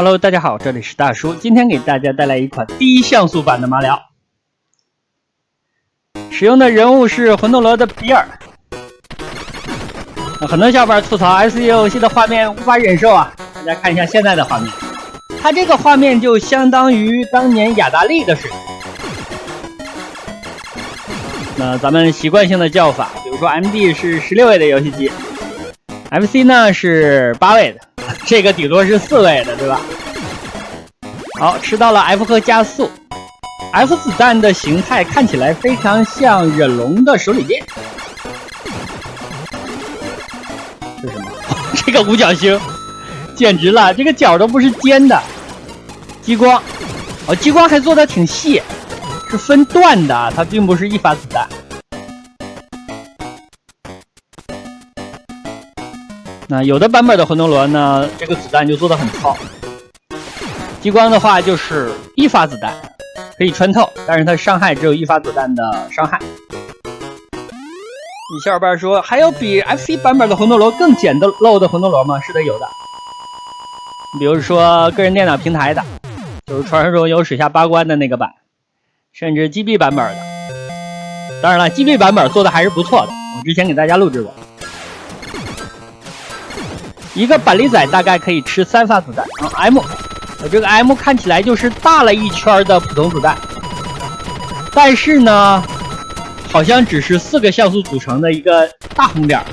Hello， 大家好，这里是大叔，今天给大家带来一款低像素版的马里奥，使用的人物是魂斗罗的比尔。很多小伙伴吐槽 SE 游戏的画面无法忍受啊，大家看一下现在的画面，它这个画面就相当于当年雅达利的水平。那咱们习惯性的叫法，比如说 MD 是16位的游戏机， FC 呢是8位的，这个顶多是4位的，对吧？好，吃到了 F 和加速。F 子弹的形态看起来非常像忍龙的手里剑。这是什么？这个五角星简直了，这个角都不是尖的。激光，激光还做得挺细，是分段的，它并不是一发子弹。那有的版本的魂斗罗呢，这个子弹就做得很糙。激光的话就是一发子弹可以穿透，但是它伤害只有一发子弹的伤害。有小伙伴说还有比 FC 版本的魂斗罗更简陋的魂斗罗吗？是的，有的。比如说个人电脑平台的，就是传说中有水下8关的那个版，甚至 GB 版本的。当然了， GB 版本做的还是不错的，我之前给大家录制过。一个板栗仔大概可以吃3发子弹，M， 这个 M 看起来就是大了一圈的普通子弹，但是呢，好像只是4个像素组成的一个大红点，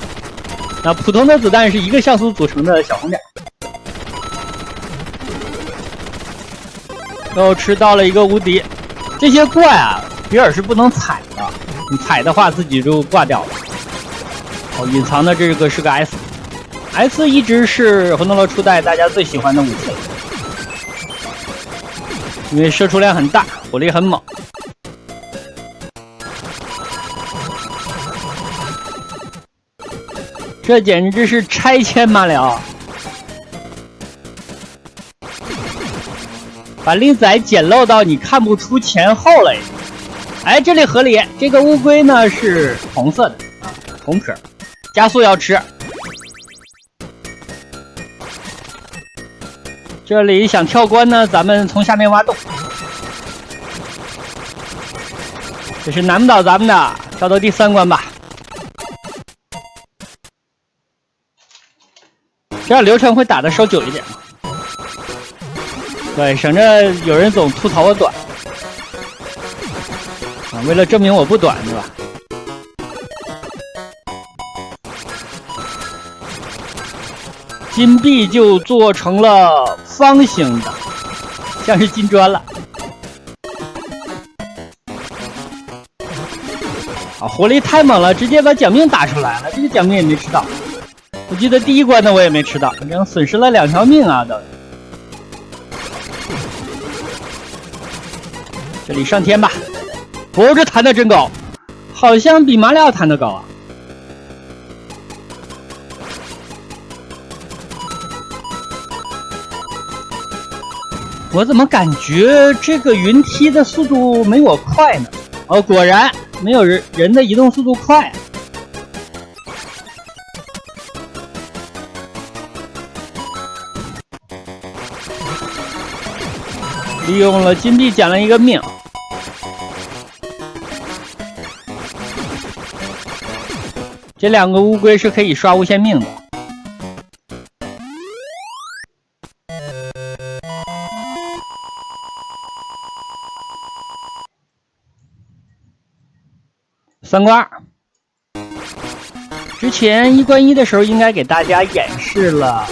那普通的子弹是1个像素组成的小红点。又吃到了一个无敌，这些怪啊，比尔是不能踩的，你踩的话自己就挂掉了。隐藏的这个是个 S 一直是魂斗罗初代大家最喜欢的武器了，因为射出量很大，火力很猛。这简直是拆迁马里奥，板栗仔简陋到你看不出前后了。哎，这里合理，这个乌龟呢是红色的红壳，加速要吃。这里想跳关呢，咱们从下面挖洞，这是难不倒咱们的，跳到第3关吧。这样流程会打得稍久一点，对，省着有人总吐槽我短为了证明我不短，对吧？金币就做成了方形的，像是金砖了。火力太猛了，直接把奖命打出来了，这个奖命也没吃到。我记得第1关的我也没吃到，这样损失了2条命啊！这里上天吧，这弹的真高，好像比马里奥弹的高啊。我怎么感觉这个云梯的速度没我快呢？果然没有人的移动速度快。利用了金币捡了一个命。这2个乌龟是可以刷无限命的。3关2，之前1关1的时候应该给大家演示了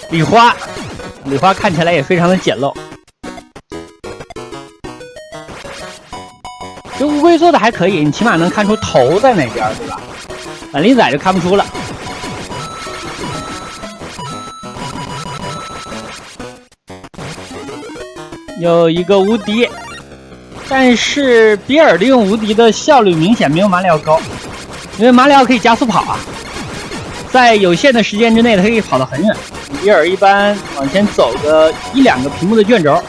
礼花看起来也非常的简陋。这乌龟做的还可以，你起码能看出头在哪边，对吧？板栗仔就看不出了。有一个无敌，但是比尔利用无敌的效率明显没有马里奥高，因为马里奥可以加速跑啊，在有限的时间之内它可以跑得很远。比尔一般往前走个1-2个屏幕的卷轴，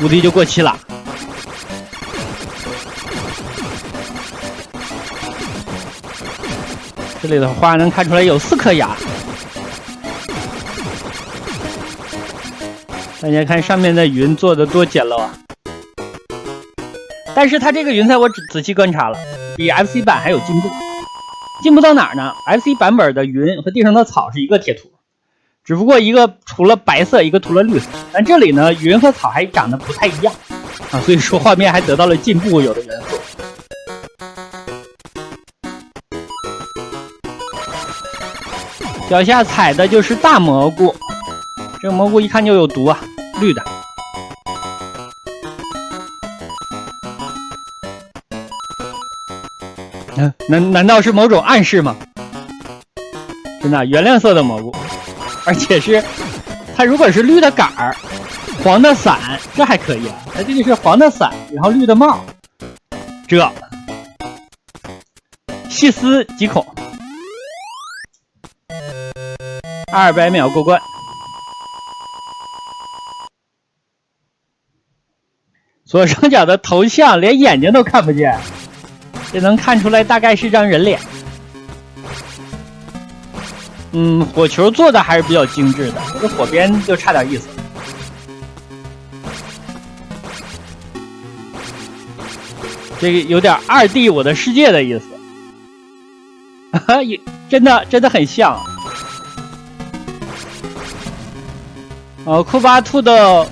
无敌就过期了。这里的花能看出来有4颗牙，大家看上面的云做的多简陋啊！但是它这个云彩我仔细观察了，比 FC 版还有进步。进步到哪儿呢 ？FC 版本的云和地上的草是一个贴图，只不过一个涂了白色，一个涂了绿色。但这里呢，云和草还长得不太一样啊，所以说画面还得到了进步，有的元素。脚下踩的就是大蘑菇，这个蘑菇一看就有毒啊，绿的。难道是某种暗示吗？真的，原亮色的蘑菇，而且是它如果是绿的杆儿，黄的伞，这还可以啊。它这个是黄的伞，然后绿的帽，这细思极恐。200秒过关。左上角的头像连眼睛都看不见，这能看出来大概是张人脸。火球做的还是比较精致的，这个火边就差点意思。这个有点2D 我的世界的意思，真的很像。库巴兔的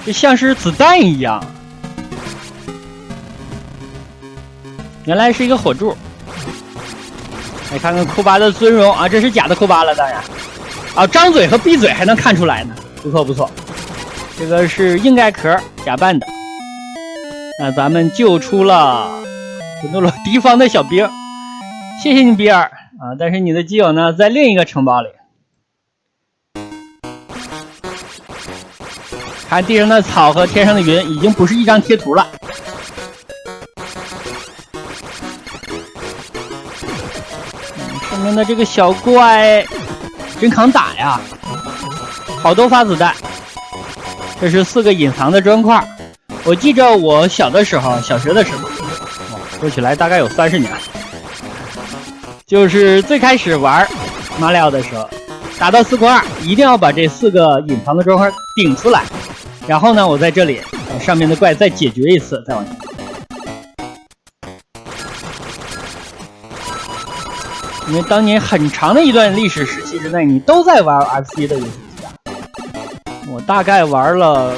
就像是子弹一样，原来是一个火柱。来看看库巴的尊容啊，这是假的库巴了，当然啊，张嘴和闭嘴还能看出来呢，不错不错。这个是硬盖壳假扮的。那咱们救出了魂斗罗敌方的小兵，谢谢你比尔啊！但是你的基友呢，在另一个城堡里。看地上的草和天上的云，已经不是一张贴图了。上面的这个小怪真扛打呀，好多发子弹。这是4个隐藏的砖块。我记着我小的时候，小学的时候，说起来大概有30年，就是最开始玩马里奥的时候，打到4关2，一定要把这4个隐藏的砖块顶出来。然后呢，我在这里把上面的怪再解决一次，再往前。因为当年很长的一段历史时期之内，你都在玩 FC 的游戏机啊。我大概玩了，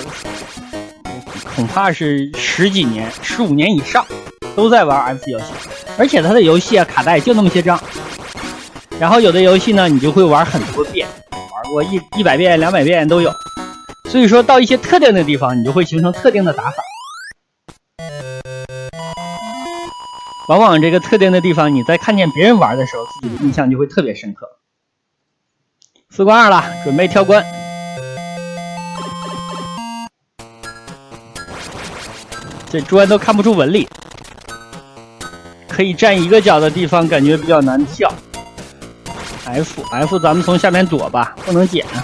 恐怕是10几年、15年以上，都在玩 FC 游戏。而且它的游戏啊，卡带就那么些张。然后有的游戏呢，你就会玩很多遍，玩过100遍、200遍都有。所以说到一些特定的地方，你就会形成特定的打法。往往这个特定的地方，你在看见别人玩的时候，自己的印象就会特别深刻。4关2了，准备跳关。这砖都看不出纹理，可以站一个脚的地方感觉比较难跳。F 咱们从下面躲吧，不能捡啊。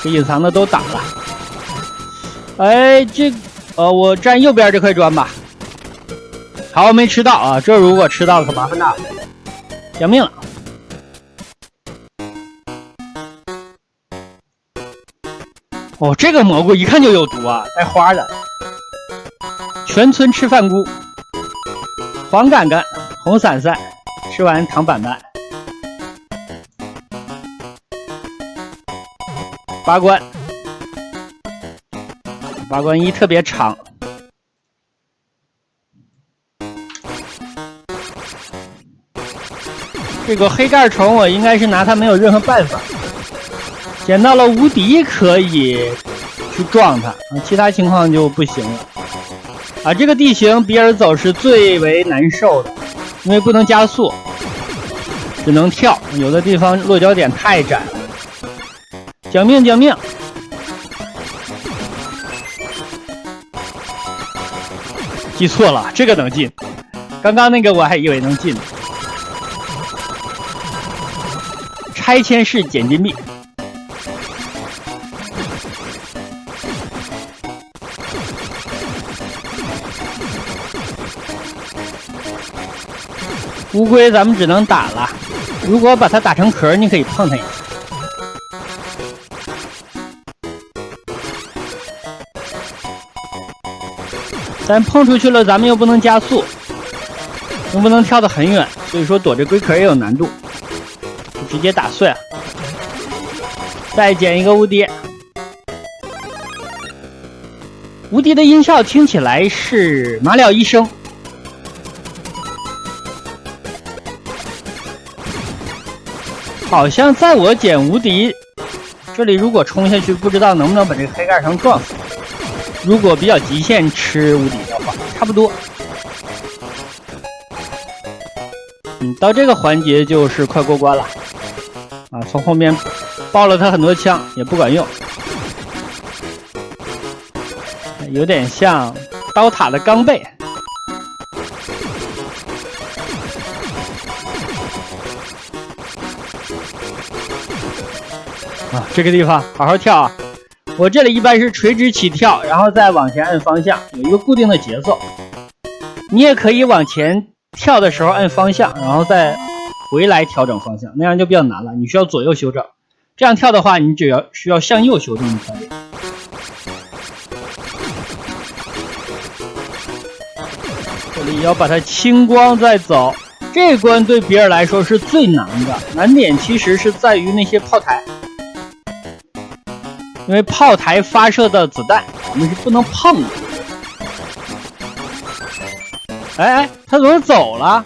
这隐藏的都打了。哎，我站右边这块砖吧。好，没吃到啊，这如果吃到了可麻烦大了，要命了。哦，这个蘑菇一看就有毒啊，带花的。全村吃饭菇，黄杆杆，红伞伞，吃完糖板板。8关1特别长。这个黑盖虫我应该是拿它没有任何办法。捡到了无敌可以去撞它，其他情况就不行了。啊，这个地形比尔走是最为难受的，因为不能加速，只能跳，有的地方落脚点太窄了。救命救命！记错了，这个能进。刚刚那个我还以为能进。拆迁式捡金币。乌龟咱们只能打了，如果把它打成壳，你可以碰它一下。但碰出去了，咱们又不能加速，又不能跳得很远，所以说躲着龟壳也有难度，就直接打碎了。再捡一个无敌。无敌的音效听起来是马里奥医生。好像在我捡无敌这里，如果冲下去，不知道能不能把这个黑盖上撞死。如果比较极限吃无敌的话，差不多。到这个环节就是快过关了啊！从后面爆了他很多枪也不管用，有点像刀塔的钢背。啊，这个地方好好跳啊！我这里一般是垂直起跳，然后再往前按方向，有一个固定的节奏。你也可以往前跳的时候按方向，然后再回来调整方向，那样就比较难了。你需要左右修正。这样跳的话，你只要需要向右修正就可以。这里要把它清光再走。这关对比尔来说是最难的，难点其实是在于那些炮台。因为炮台发射的子弹我们是不能碰的。哎，他怎么走了？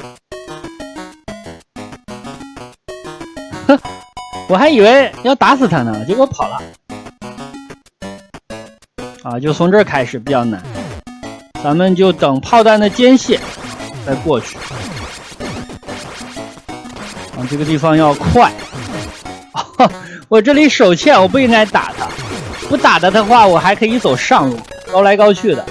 哼，我还以为要打死他呢，结果跑了。啊，就从这儿开始比较难，咱们就等炮弹的间隙再过去。啊，这个地方要快。哦，我这里手欠，我不应该打他。不打他的话，我还可以走上路，高来高去的。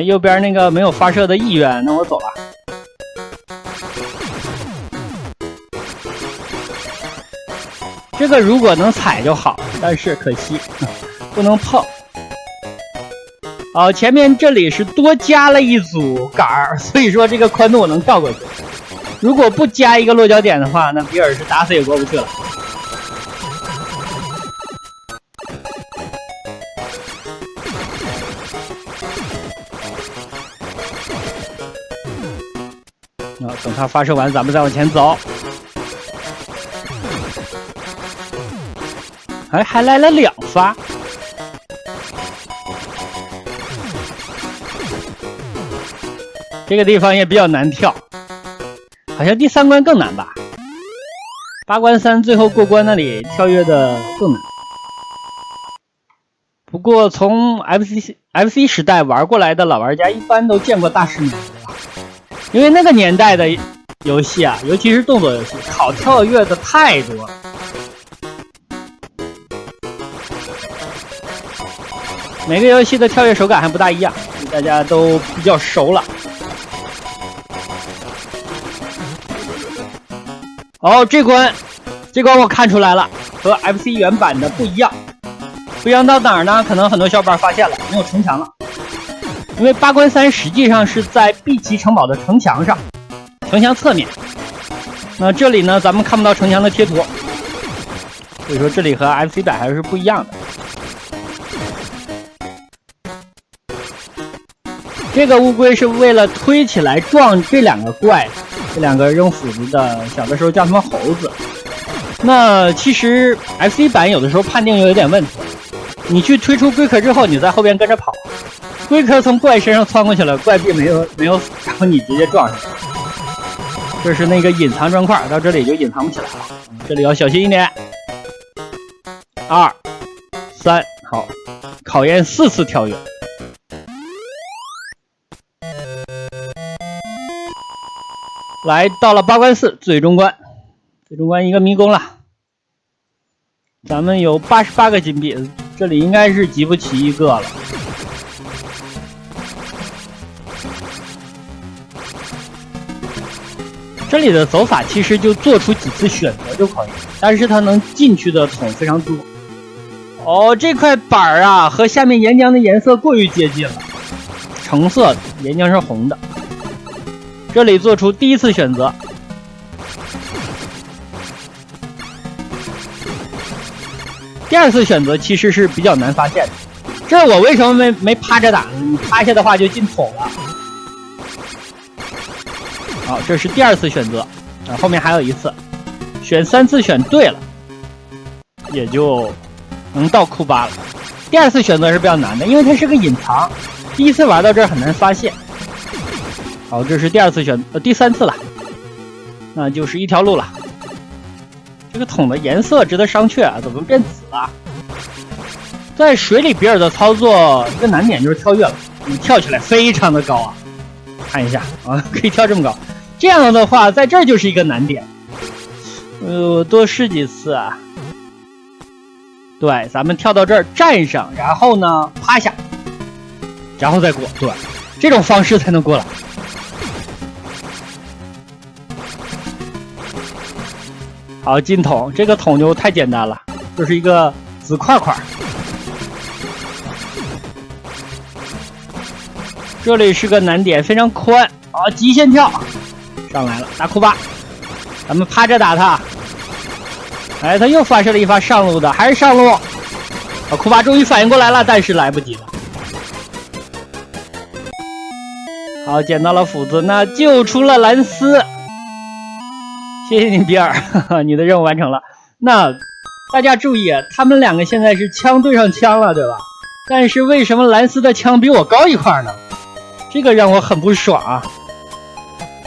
右边那个没有发射的意愿，那我走了。这个如果能踩就好，但是可惜不能碰。哦，前面这里是多加了一组杆儿，所以说这个宽度我能跳过去。如果不加一个落脚点的话，那比尔是打死也过不去了。等他发射完，咱们再往前走。还来了2发。这个地方也比较难跳。好像第3关更难吧？8关3最后过关那里跳跃的更难。不过从 FC 时代玩过来的老玩家一般都见过大师年吧？因为那个年代的游戏啊，尤其是动作游戏，考跳跃的太多了。每个游戏的跳跃手感还不大一样，大家都比较熟了。哦，这关我看出来了，和 FC 原版的不一样。不一样到哪儿呢？可能很多小伙伴发现了，没有城墙了。因为8关3实际上是在碧琪城堡的城墙上，城墙侧面。那这里呢，咱们看不到城墙的贴图，所以说这里和 FC 版还是不一样的。这个乌龟是为了推起来撞这2个怪。这2个扔斧子的，小的时候叫他们猴子。那其实 FC 版有的时候判定有点问题，你去推出龟壳之后，你在后边跟着跑，龟壳从怪身上窜过去了，怪并没有死，然后你直接撞上去。这是那个隐藏砖块，到这里就隐藏不起来了，这里要小心一点。2、3，好，考验4次跳跃。来到了8关4最终关，最终关一个迷宫了。咱们有88个金币，这里应该是集不齐一个了。这里的走法其实就做出几次选择就可以，但是它能进去的桶非常多。哦，这块板啊和下面岩浆的颜色过于接近了，橙色的，岩浆是红的。这里做出第一次选择。第二次选择其实是比较难发现的，这是我为什么没趴着打呢？你趴下的话就进桶了。好，这是第二次选择，后面还有一次，选3次选对了，也就能到库巴了。第二次选择是比较难的，因为它是个隐藏，第一次玩到这儿很难发现。好，这是第3次了，那就是一条路了。这个桶的颜色值得商榷啊，怎么变紫了？在水里比尔的操作一个难点就是跳跃了，你跳起来非常的高啊，看一下啊，可以跳这么高。这样的话，在这儿就是一个难点。多试几次啊。对，咱们跳到这儿站上，然后呢趴下，然后再过。对，这种方式才能过来。好，进桶，这个桶就太简单了，就是一个紫块块。这里是个难点，非常宽。好，极限跳上来了，打库巴，咱们趴着打他。哎，他又发射了一发上路的，还是上路。库巴终于反应过来了，但是来不及了。好，捡到了斧子，那救出了兰斯。谢谢你，比尔，你的任务完成了。那大家注意，他们两个现在是枪对上枪了，对吧？但是为什么兰斯的枪比我高一块呢？这个让我很不爽啊。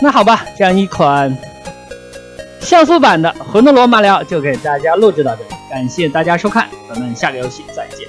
那好吧，这样一款像素版的魂斗罗马里奥就给大家录制到这里，感谢大家收看，咱们下个游戏再见。